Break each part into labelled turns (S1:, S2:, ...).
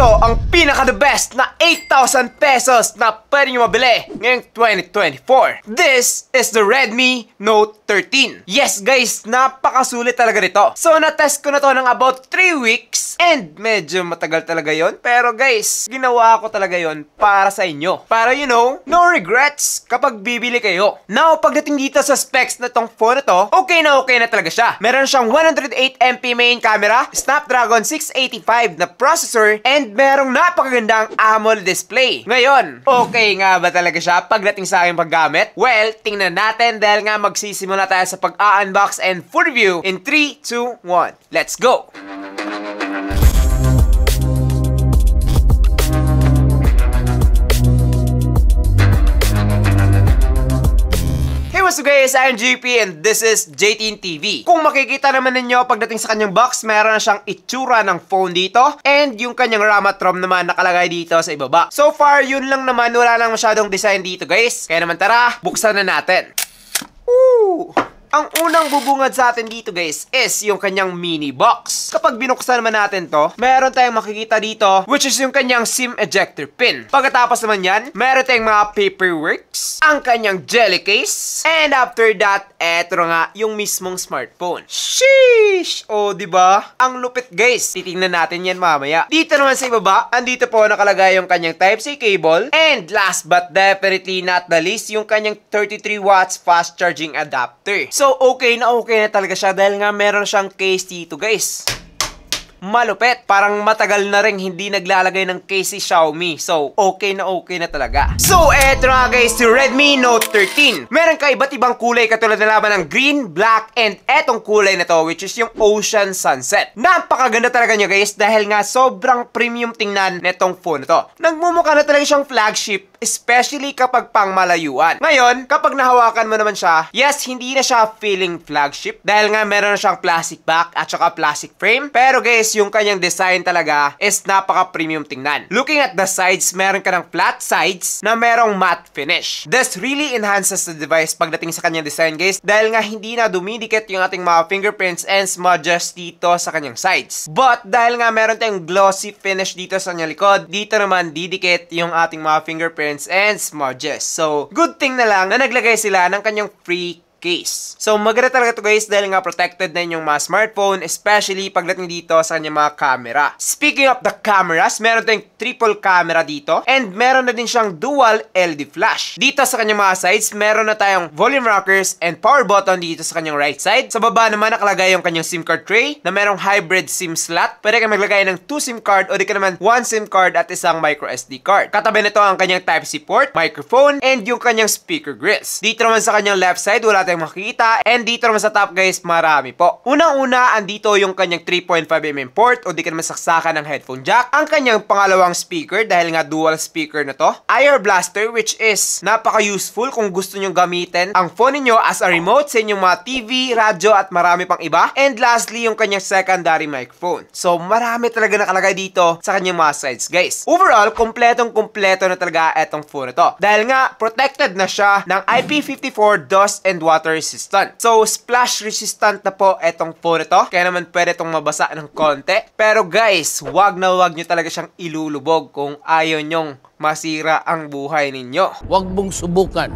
S1: Ito ang pinaka-the best na 8,000 pesos na pwede nyo mabili ngayong 2024. This is the Redmi Note 13. Yes guys, napakasulit talaga nito. So na-test ko na to ng about 3 weeks and medyo matagal talaga yon. Pero guys, ginawa ko talaga yon para sa inyo. Para no regrets kapag bibili kayo. Now, pagdating dito sa specs na tong phone na to, okay na talaga siya. Meron siyang 108MP main camera, Snapdragon 685 na processor, and merong napakagandang AMOLED display. Ngayon, okay nga ba talaga siya pagdating sa aking paggamit? Well, tingnan natin dahil nga magsisimula tayo sa pag-unbox and full review in 3, 2, 1. Let's go! What's up guys, I'm GP and this is JTeen TV. Kung makikita naman ninyo pagdating sa kanyang box, meron na siyang itsura ng phone dito and yung kanyang RAM at ROM naman nakalagay dito sa ibaba. So far, yun lang naman, wala lang masyadong design dito guys. Kaya naman tara, buksan na natin. Woo! Ang unang bubungad sa atin dito guys is yung kanyang mini box. Kapag binuksan naman natin to, meron tayong makikita dito which is yung kanyang SIM ejector pin. Pagkatapos naman yan, meron tayong mga paperworks, ang kanyang jelly case, and after that, eto nga yung mismong smartphone. Sheesh! O diba? Ang lupit guys. Titingnan natin yan mamaya. Dito naman sa ibaba, andito po nakalagay yung kanyang Type-C cable, and last but definitely not the least, yung kanyang 33 watts fast charging adapter. So, okay na talaga siya dahil nga meron siyang case dito, guys. Malupit. Parang matagal na rin hindi naglalagay ng case si Xiaomi. So, okay na talaga. So, eto na guys, si Redmi Note 13. Meron ka iba't ibang kulay katulad na laban ng green, black, and etong kulay na to which is yung Ocean Sunset. Napakaganda talaga niya guys dahil nga sobrang premium tingnan netong phone na to. Nagmumukha na talaga siyang flagship, especially kapag pang malayuan. Ngayon, kapag nahawakan mo naman siya, yes, hindi na siya feeling flagship dahil nga meron na siyang plastic back at saka plastic frame. Pero guys, yung kanyang design talaga is napaka-premium tingnan. Looking at the sides, meron ka ng flat sides na merong matte finish. This really enhances the device pagdating sa kanyang design guys dahil nga hindi na dumidikit yung ating mga fingerprints and smudges dito sa kanyang sides. But dahil nga meron tayong glossy finish dito sa kanyang likod, dito naman didikit yung ating mga fingerprints and smudges. So, good thing na lang na naglagay sila ng kanyang free case. So, maganda talaga to guys dahil nga protected na yung mga smartphone, especially pagdating dito sa kanyang mga camera. Speaking of the cameras, meron tayong triple camera dito and meron na din siyang dual LED flash. Dito sa kanyang mga sides, meron na tayong volume rockers and power button dito sa kanyang right side. Sa baba naman nakalagay yung kanyang SIM card tray na merong hybrid SIM slot. Pwede ka maglagay ng 2 SIM card o di ka naman 1 SIM card at isang micro SD card. Katabi nito ang kanyang Type-C port, microphone, and yung kanyang speaker grills. Dito naman sa kanyang left side, wala tayong makikita. And dito naman sa top guys, marami po. Unang-una, andito yung kanyang 3.5mm port o di ka naman saksakan ng headphone jack. Ang kanyang pangalawang speaker dahil nga dual speaker na to. IR blaster which is napaka-useful kung gusto nyong gamitin ang phone niyo as a remote sa inyong mga TV, radyo at marami pang iba. And lastly, yung kanyang secondary microphone. So, marami talaga nakalagay dito sa kanyang mga sides guys. Overall, kompletong-kompleto na talaga etong phone na to. Dahil nga, protected na siya ng IP54 dust and water resistant. So, splash resistant na po etong phone ito. Kaya naman pwede itong mabasa ng konti. Pero guys, wag nyo talaga siyang ilulubog kung ayaw nyong masira ang buhay ninyo.
S2: Wag mong subukan.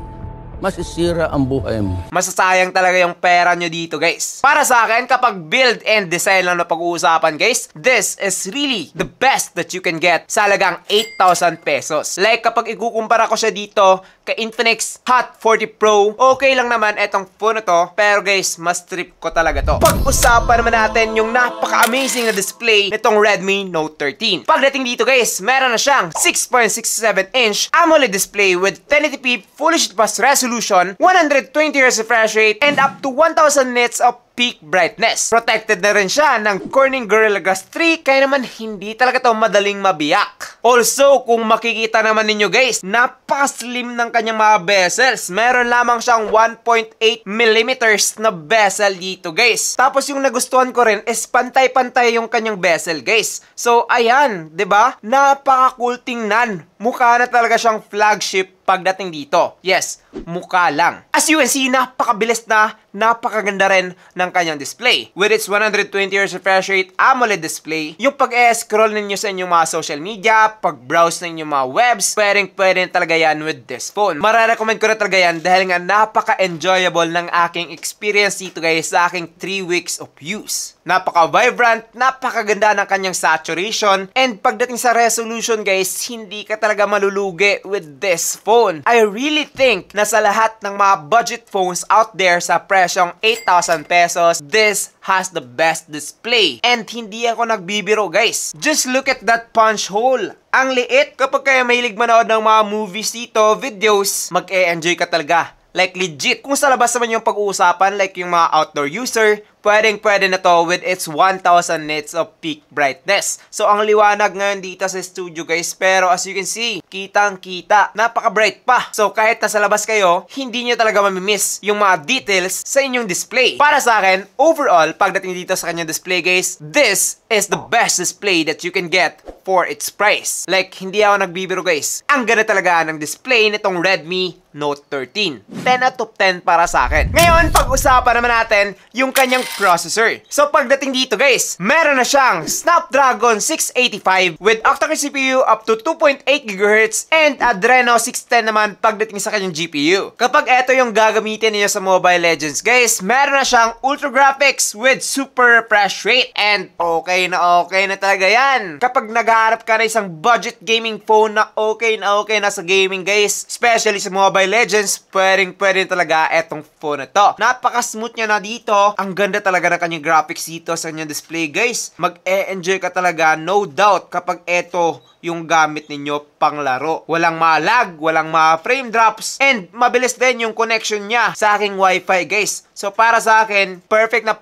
S2: Masisira ang buhay mo.
S1: Masasayang talaga yung pera nyo dito guys. Para sa akin, kapag build and design lang na pag-uusapan guys, this is really the best that you can get sa halagang 8,000 pesos. Like kapag ikukumpara ko siya dito kay Infinix Hot 40 Pro, okay lang naman etong phone na to. Pero guys, mas trip ko talaga to. Pag-usapan naman natin yung napaka-amazing na display nitong Redmi Note 13. Pagdating dito guys, meron na siyang 6.67-inch AMOLED display with 1080p Full HD Plus resolution, 120Hz refresh rate, and up to 1000 nits of peak brightness. Protected na rin siya ng Corning Gorilla Glass 3 kaya naman hindi talaga to madaling mabiyak. Also, kung makikita naman ninyo guys, napaka-slim ng kanyang mga bezels. Meron lamang siyang 1.8mm na bezel dito guys. Tapos yung nagustuhan ko rin is pantay-pantay yung kanyang bezel guys. So ayan, 'di ba? Napaka-cool tingnan. Mukha na talaga siyang flagship pagdating dito. Yes, mukha lang. As you can see, napakabilis na napakaganda rin ng kanyang display. With its 120Hz refresh rate AMOLED display, yung pag-scroll ninyo sa inyong mga social media, pag-browse ng inyong mga webs, pwede talaga yan with this phone. Mararecommend ko na talaga yan dahil nga napaka-enjoyable ng aking experience dito guys sa aking 3 weeks of use. Napaka-vibrant, napakaganda ng kanyang saturation, and pagdating sa resolution guys, hindi ka talaga malulugi with this phone. I really think na sa lahat ng mga budget phones out there sa presyong 8,000 pesos, this has the best display. And hindi ako nagbibiro guys. Just look at that punch hole. Ang liit. Kapag kayo mahilig manood ng mga movies dito, videos, mag-e-enjoy ka talaga. Like legit. Kung sa labas naman yung pag-uusapan, like yung mga outdoor user, pwede na to with its 1000 nits of peak brightness. So, ang liwanag ngayon dito sa studio guys, pero as you can see, kitang-kita. Napaka-bright pa. So, kahit nasa labas kayo, hindi nyo talaga mamimiss yung mga details sa inyong display. Para sa akin, overall, pagdating dito sa kanyang display guys, this is the best display that you can get for its price. Like, hindi ako nagbibiro guys. Ang ganda talaga ng display nitong Redmi Note 13. 10 out of 10 para sa akin. Ngayon, pag-usapan naman natin yung kanyang processor. So, pagdating dito guys, meron na siyang Snapdragon 685 with octa-core CPU up to 2.8 GHz and Adreno 610 naman pagdating sa kanyang GPU. Kapag ito yung gagamitin niyo sa Mobile Legends guys, meron na siyang Ultra Graphics with super refresh rate, and okay na talaga yan. Kapag naghahanap ka na isang budget gaming phone na okay na sa gaming guys, especially sa Mobile Legends, pwede talaga etong phone na to. Napaka-smooth niya na dito. Ang ganda talaga ng kanyang graphics dito sa kanyang display guys. Mag-e-enjoy ka talaga, no doubt, kapag eto yung gamit ninyo pang laro. Walang malag, walang mga frame drops, and mabilis din yung connection niya sa aking Wi-Fi guys. So para sa akin, perfect na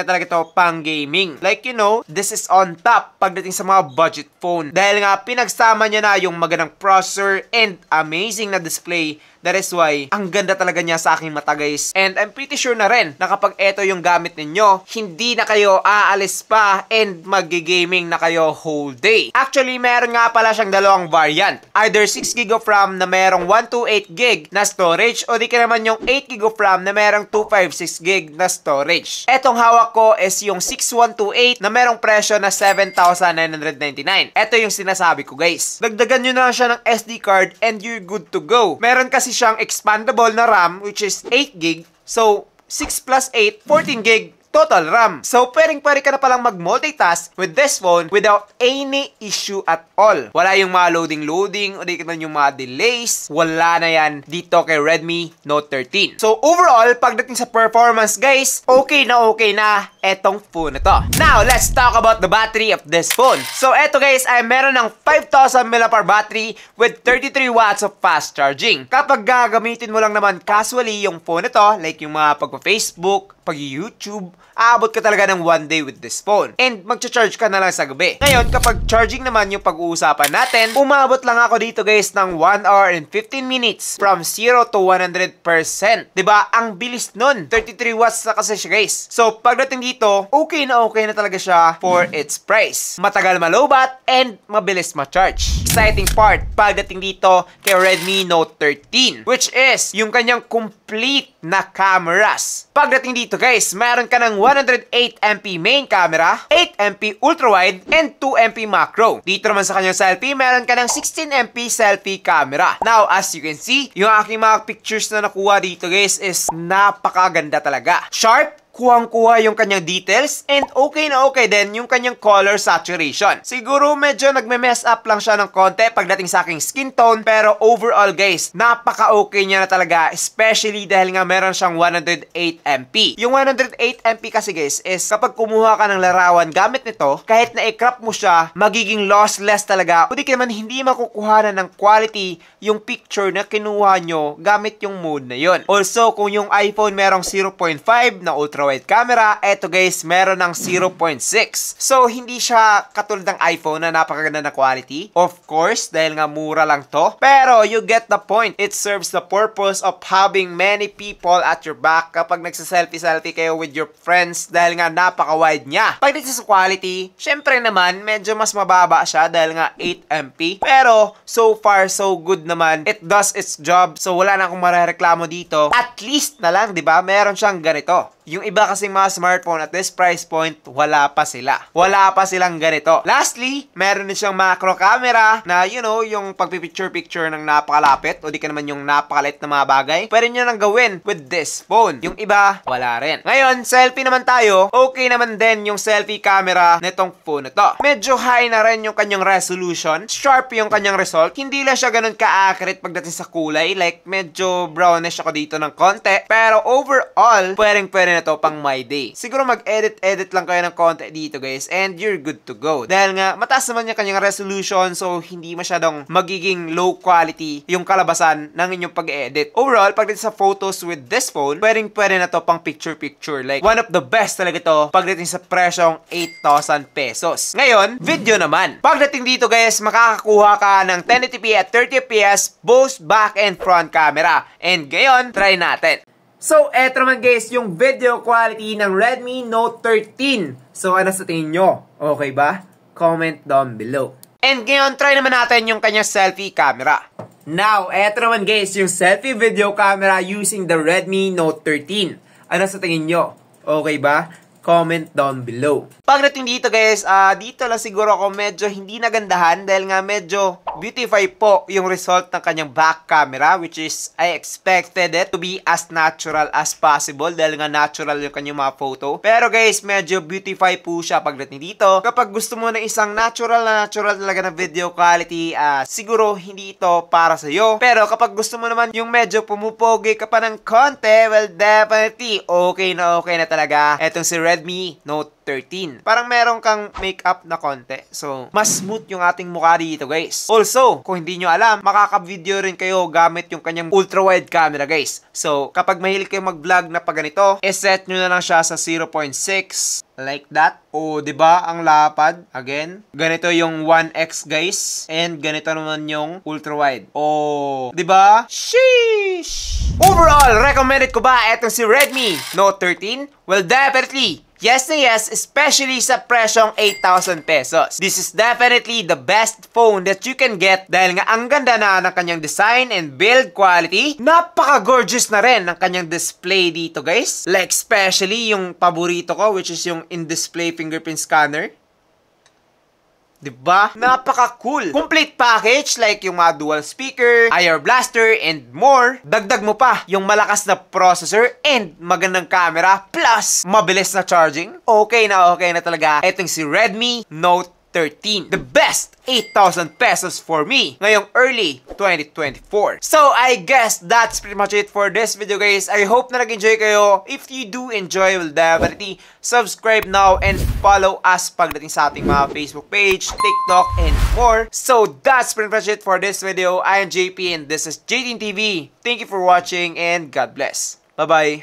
S1: talaga ito pang gaming. Like you know, this is on top pagdating sa mga budget phone. Dahil nga pinagsama niya na yung magandang processor and amazing na display. That is why, ang ganda talaga niya sa aking mata guys. And I'm pretty sure na rin na kapag ito yung gamit ninyo, hindi na kayo aalis pa and mag-gaming na kayo whole day. Actually, meron nga pala siyang dalawang variant. Either 6GB of RAM na merong 128GB na storage, o di ka naman yung 8GB of RAM na merong 256GB na storage. Etong hawak ko is yung 6128 na merong presyo na 7,999. Ito yung sinasabi ko guys. Dagdagan nyo na lang siya ng SD card and you're good to go. Meron kasi siyang expandable na RAM which is 8GB. So, 6 plus 8, 14GB total RAM. So, pwede ka na palang mag-multitask with this phone without any issue at all. Wala yung mga loading, o di ka yung mga delays. Wala na yan dito kay Redmi Note 13. So, overall, pagdating sa performance, guys, okay na etong phone na to. Now, let's talk about the battery of this phone. So, eto guys, ay meron ng 5,000 mAh battery with 33 watts of fast charging. Kapag gagamitin mo lang naman casually yung phone na to, like yung mga pag-Facebook, pag-YouTube, aabot ka talaga ng 1 day with this phone. And magcha-charge ka na lang sa gabi. Ngayon, kapag charging naman yung pag-uusapan natin, umabot lang ako dito guys ng 1 hour and 15 minutes from 0 to 100%. Diba? Ang bilis nun. 33 watts na kasi siya guys. So, pagdating dito, okay na talaga siya for its price. Matagal malobat and mabilis ma-charge. Exciting part pagdating dito kay Redmi Note 13, which is yung kanyang complete na cameras. Pagdating dito guys, meron ka ng 108MP main camera, 8MP ultra-wide, and 2MP macro. Dito naman sa kanyang selfie, meron ka ng 16MP selfie camera. Now, as you can see, yung aking mga pictures na nakuha dito guys is napakaganda talaga. Sharp, kuhang-kuha yung kanyang details, and okay na okay din yung kanyang color saturation. Siguro medyo nagme-mess up lang siya ng konti pagdating sa aking skin tone, pero overall guys, napaka-okay niya na talaga, especially dahil nga meron siyang 108MP. Yung 108MP kasi guys is kapag kumuha ka ng larawan gamit nito, kahit na i-crop mo siya, magiging lossless talaga, o di ka naman hindi makukuha ng quality yung picture na kinuha nyo gamit yung mode na yun. Also, kung yung iPhone merong 0.5 na ultra ultra-wide camera. Eto guys, meron ng 0.6. So, hindi siya katulad ng iPhone na napakaganda na quality. Of course, dahil nga mura lang to. Pero, you get the point. It serves the purpose of having many people at your back kapag nagsa-selfie-selfie kayo with your friends dahil nga napaka-wide niya. Pagdating sa quality, syempre naman, medyo mas mababa siya dahil nga 8MP. Pero, so far, so good naman. It does its job. So, wala na akong marereklamo dito. At least na lang, di ba? Meron siyang ganito. Yung iba kasing mga smartphone at this price point, wala pa sila. Wala pa silang ganito. Lastly, meron din siyang macro camera na, you know, yung pagpipicture-picture ng napakalapit o di ka naman yung napakalit na mga bagay. Pwede nyo nang gawin with this phone. Yung iba, wala rin. Ngayon, selfie naman tayo. Okay naman din yung selfie camera nitong phone na to. Medyo high na rin yung kanyang resolution. Sharp yung kanyang result. Hindi lang siya ganun ka-accurate pagdating sa kulay. Like, medyo brownish ako dito ng konti. Pero overall, pwede na to pang my day. Siguro mag-edit lang kayo ng konti dito guys and you're good to go. Dahil nga mataas naman yung kanyang resolution so hindi masyadong magiging low quality yung kalabasan ng inyong pag-edit. Overall, pagdating sa photos with this phone, pwede na to pang picture-picture. Like, one of the best talaga to pagdating sa presyong 8,000 pesos. Ngayon, video naman. Pagdating dito guys, makakakuha ka ng 1080p at 30fps both back and front camera. And ngayon, try natin. So, eto naman guys, yung video quality ng Redmi Note 13. So, ano sa tingin nyo? Okay ba? Comment down below. And ngayon, try naman natin yung kanyang selfie camera. Now, eto naman guys, yung selfie video camera using the Redmi Note 13. Ano sa tingin nyo? Okay ba? Comment down below. Pagdating dito guys, dito lang siguro ako medyo hindi nagandahan dahil nga medyo beautify po yung result ng kanyang back camera, which is I expected it to be as natural as possible dahil nga natural yung kanyang mga photo. Pero guys, medyo beautify po siya pagdating dito. Kapag gusto mo na isang natural talaga na video quality, siguro hindi ito para sa'yo. Pero kapag gusto mo naman yung medyo pumupogi ka pa ng konti, well definitely okay na talaga etong si Redmi Note 13. Parang meron kang makeup na konti. So, mas smooth yung ating mukha dito, guys. Also, kung hindi nyo alam, makaka-video rin kayo gamit yung kanyang ultra-wide camera, guys. So, kapag mahilig kayo mag-vlog na pag ganito, iset nyo na lang siya sa 0.6. Like that. O, diba? Ang lapad. Again. Ganito yung 1x, guys. And ganito naman yung ultra-wide. O, diba? Sheesh! Overall, recommended ko ba etong si Redmi Note 13? Well, definitely. Yes na yes, especially sa presyong 8,000 pesos. This is definitely the best phone that you can get dahil nga ang ganda na ng kanyang design and build quality. Napaka-gorgeous na rin ng kanyang display dito, guys. Like, especially yung paborito ko, which is yung in-display fingerprint scanner. Diba? Napaka-cool. Complete package like yung mga dual speaker, IR blaster, and more. Dagdag mo pa yung malakas na processor and magandang camera plus mabilis na charging. Okay na talaga itong si Redmi Note 13. The best 8,000 pesos for me ngayong early 2024. So, I guess that's pretty much it for this video, guys. I hope na nag-enjoy kayo. If you do enjoy, will definitely subscribe now and follow us pagdating sa ating mga Facebook page, TikTok, and more. So, that's pretty much it for this video. I am JP and this is JTeen TV. Thank you for watching and God bless. Bye-bye.